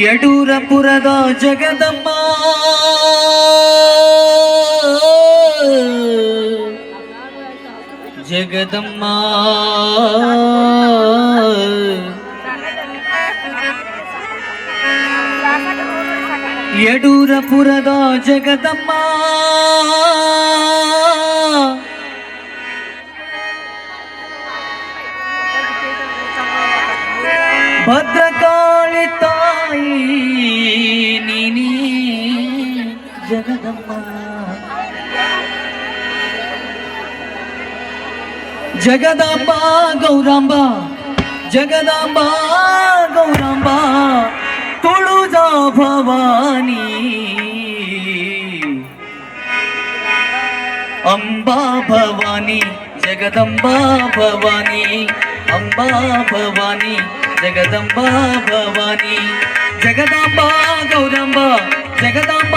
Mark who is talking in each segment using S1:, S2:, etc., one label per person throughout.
S1: ಯಡೂರಪುರದ ಜಗದಮ್ಮ ಜಗದಮ್ಮ ಯಡೂರಪುರದ ಜಗದಮ್ಮ ಭದ್ರಕಾಳಿ ತಾಯಿ ನೀನಿ ಜಗದಮ್ಮ ಜಗದಾಂಬ ಗೌರಾಂಬ ಜಗದಾಂಬ ಗೌರಾಂಬ ತುಳುಜಾ ಭವಾನಿ ಅಂಬಾ ಭವಾನಿ ಜಗದಂಬಾ ಭವಾನಿ ಅಂಬಾ ಭವಾನಿ ಜಗದಂಬಾ ಭವಾನಿ ಜಗದಾಂಬ ಗೌರಾಂಬ ಜಗದಾಂಬ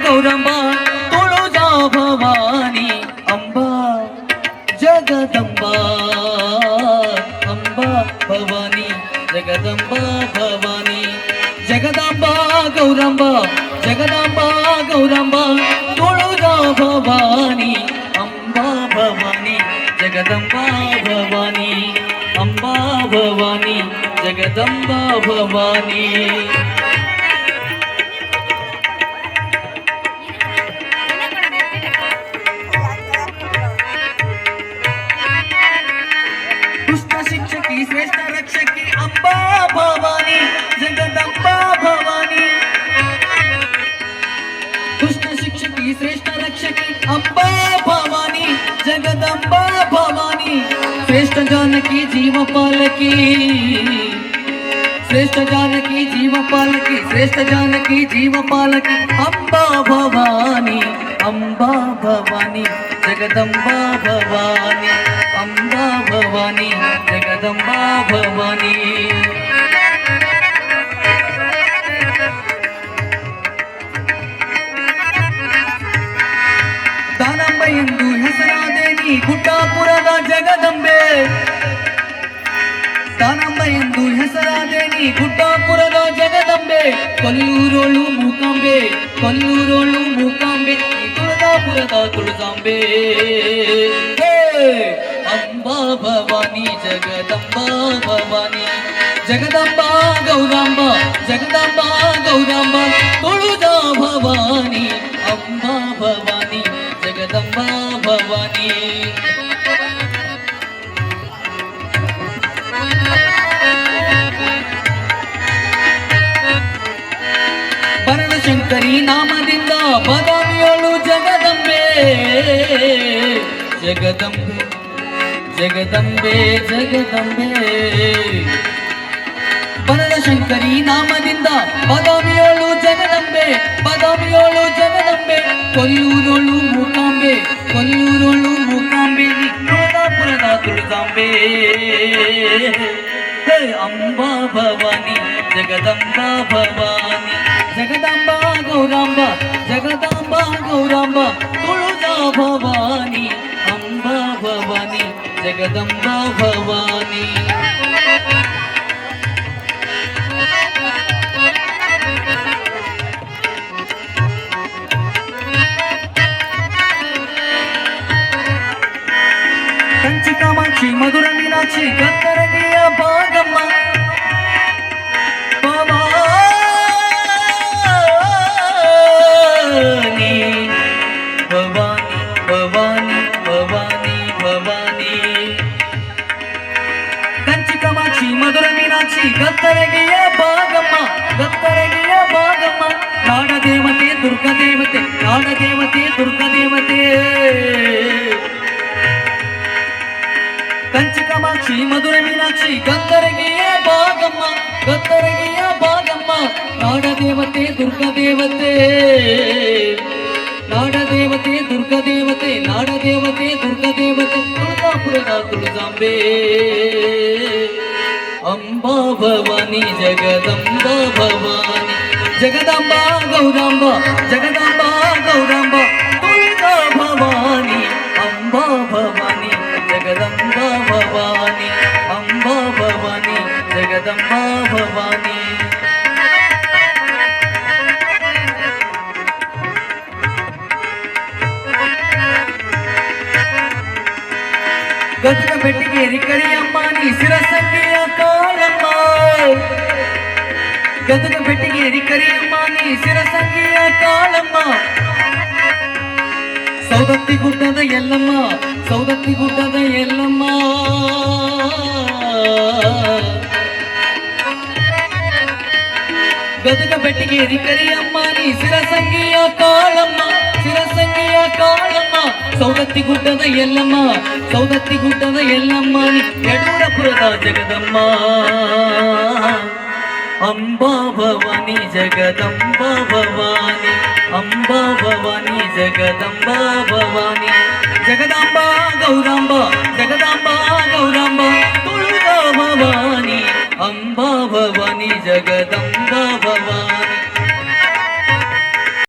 S1: ಗೌರಾಂಬ ತುಳುಜಾ ಭವಾನಿ ಅಂಬಾ ಜಗದಂಬಾ ಅಂಬಾ ಭವಾನಿ ಜಗದಂಬಾ ಭವಾನಿ ಜಗದಾಂಬಾ ಗೌರಾಂಬ ಜಗದಾಂಬಾ ಗೌರಾಂಬ ತುಳುಜಾ ಭವಾನಿ ಅಂಬಾ ಭವಾನಿ ಜಗದಂಬಾ ಭವಾನಿ ಅಂಬಾ ಭವಾನಿ ಜಗದಂಬಾ ಭವಾನಿ ದುಷ್ಟ ಶಿಕ್ಷಕಿ ಶ್ರೇಷ್ಠ ರಕ್ಷಕಿ ಅಂಬಾ ಭವಾನಿ ಜಗದಂಬಾ ಭವಾನಿ ದುಷ್ಟ ಶಿಕ್ಷಕಿ ಶ್ರೇಷ್ಠ ರಕ್ಷಕಿ ಅಂಬಾ ಭವಾನಿ ಜಗದಂಬಾ ಭವಾನಿ ಶ್ರೇಷ್ಠ ಜಾನಕಿ ಜೀವ ಪಾಲಕಿ ಶ್ರೇಷ್ಠ ಜಾನಕಿ ಜೀವ ಪಾಲಕಿ ಶ್ರೇಷ್ಠ ಜಾನಕಿ ಜೀವ ಪಾಲಕಿ ಅಂಬಾ ಭವಾನಿ ಅಂಬಾ ಭವಾನಿ ಜಗದಂಬಾ ಭವಾನಿ ಅಂಬಾ ಭವಾನಿ ಜಗದಂಬಾ ಭವಾನಿ ದಾನಮ್ಮ ಎಂದು ಹೆಸರಾದೇನಿ ಗುಡ್ಡಾಪುರದ ಜಗದಂಬೆ ದಾನಮ್ಮ ಎಂದು ಹೆಸರಾದೇನಿ ಗುಡ್ಡಾಪುರದ ಜಗದಂಬೆ ಕೊಲ್ಲೂರೋಳು ಮೂಕಾಂಬೆ ಕೊಲ್ಲೂರೋಳು ಮೂಕಾಂಬೆ ತುಳಜಾಪುರದ ತುಳಜಾಂಬೆ ಅಂಬಾ ಭವಾನಿ ಜಗದಂಬಾ ಭವಾನಿ ಜಗದಂಬಾ ಗೌರಾಂಬ ಜಗದಂಬಾ ಗೌರಾಂಬ ತುಳುಜಾ ಭವಾನಿ ಅಂಬಾ ಭವಾನಿ ಜಗದಂಬಾ ಭವಾನಿ ಭರಣಶಂಕರಿ ನಾಮದಿಂದ ಬಾದಾಮಿಯೋಳು ಜಗದಂಬೆ ಜಗದಂಬೆ ಜಗದಂಬೆ ಜಗದಂಬೆ ಭರಣಶಂಕರಿ ನಾಮದಿಂದ ಬಾದಾಮಿಯೋಳು ಜಗದಂಬೆ ಬಾದಾಮಿಯೋಳು ಜಗದಂಬೆ ಕೊಲ್ಲೂರೋಳು ಮೂಕಾಂಬೆ ಕೊಲ್ಲೂರೋಳು ಮೂಕಾಂಬೆ ತುಳಜಾಪುರದ ತುಳಜಾಂಬೆ ಅಂಬಾ ಭವಾನಿ ಜಗದಂಬಾ ಭವಾನಿ ಜಗದಂಬಾ ಗೌರಾಂಬ ಜಗದಾಂಬಾ ಗೌರಾಂಬ ತುಳುಜಾ ಭವಾನಿ ಅಂಬಾ ಭವಾನಿ ಜಗದಂಬಾ ಭವಾನಿ ಕಂಚಿ ಕಾಮಾಕ್ಷಿ ಮಧುರ ಮೀನಾಕ್ಷಿ ಗಂಗರಗಿಯ ಭಾಗಮ್ಮ ಭವಾನಿ ಭವಾನಿ ಭವಾನಿ ಭವಾನಿ ಕಂಚಿ ಕಾಮಾಕ್ಷಿ ಮಧುರ ಮೀನಾಕ್ಷಿ ಗಂಗರಗಿಯ ಭಾಗಮ್ಮ ಗಂಗರಗಿಯ ಭಾಗಮ್ಮ ನಾಡದೇವತೆ ದುರ್ಗದೇವತೆ ನಾಡದೇವತೆ ದುರ್ಗದೇವತೆ ಕಂಚಿ ಕಾಮಾಕ್ಷಿ ಮಧುರ ಮೀನಾಕ್ಷಿ ಗಂಗರಗಿಯ ಭಾಗಮ್ಮ ಗಂಗರಗಿಯ ಭಾಗಮ್ಮ ನಾಡದೇವತೆ ದುರ್ಗದೇವತೆ ನಾಡದೇವತೆ ದುರ್ಗದೇವತೆ ನಾಡದೇವತೆ ದುರ್ಗದೇವತೆ ತುಳಜಾಪುರದ ತುಳಜಾಂಬೆ ಅಂಬಾ ಭವಾನಿ ಜಗದಂಬಾ ಭವಾನಿ ಜಗದಂಬಾ ಗೌರಾಂಬ ಜಗದಂಬಾ ಗೌರಾಂಬ ತುಳಜಾ ಭವಾನಿ ಅಂಬಾ ಭವಾನಿ ಜಗದಂಬಾ ಭವಾನಿ ಅಂಬಾ ಭವಾನಿ ಜಗದಂಬಾ ಭವಾನಿ ಗದಗ ಬೆಟ್ಟಿಗೇರಿ ಕರಿಯಮ್ಮ ನೀ ಶಿರಸಂಗಿಯ ಕಾಳಮ್ಮ ಗದಗ ಬೆಟ್ಟಿಗೇರಿ ಕರಿಯಮ್ಮ ನೀ ಶಿರಸಂಗಿಯ ಕಾಳಮ್ಮ ಸೌದತ್ತಿ ಗುಡ್ಡದ ಎಲ್ಲಮ್ಮ ಸೌದತ್ತಿ ಗುಡ್ಡದ ಎಲ್ಲಮ್ಮ ಗದಗ ಬೆಟ್ಟಿಗೇರಿ ಕರಿಯಮ್ಮ ನೀ ಶಿರಸಂಗಿಯ ಕಾಳಮ್ಮ ಶಿರಸಂಗಿಯ ಕಾಳಮ್ಮ ಸೌದತ್ತಿ ಗುಡ್ಡದ ಎಲ್ಲಮ್ಮ ಸೌದತ್ತಿ ಗುಡ್ಡದ ಎಲ್ಲಮ್ಮ ನೀ ಯಡೂರಪುರದ ಜಗದಮ್ಮ ಅಂಬಾ ಭವಾನಿ ಜಗದಂಬಾ ಭವಾನಿ ಅಂಬಾ ಭವಾನಿ ಜಗದಂಬಾ ಭವಾನಿ ಜಗದಾಂಬ ಗೌರಾಂಬ ಜಗದಾಂಬ ಗೌರಾಂಬ ತುಳುಗ ಭವಾನಿ ಅಂಬಾ ಭವಾನಿ ಜಗದಂಬ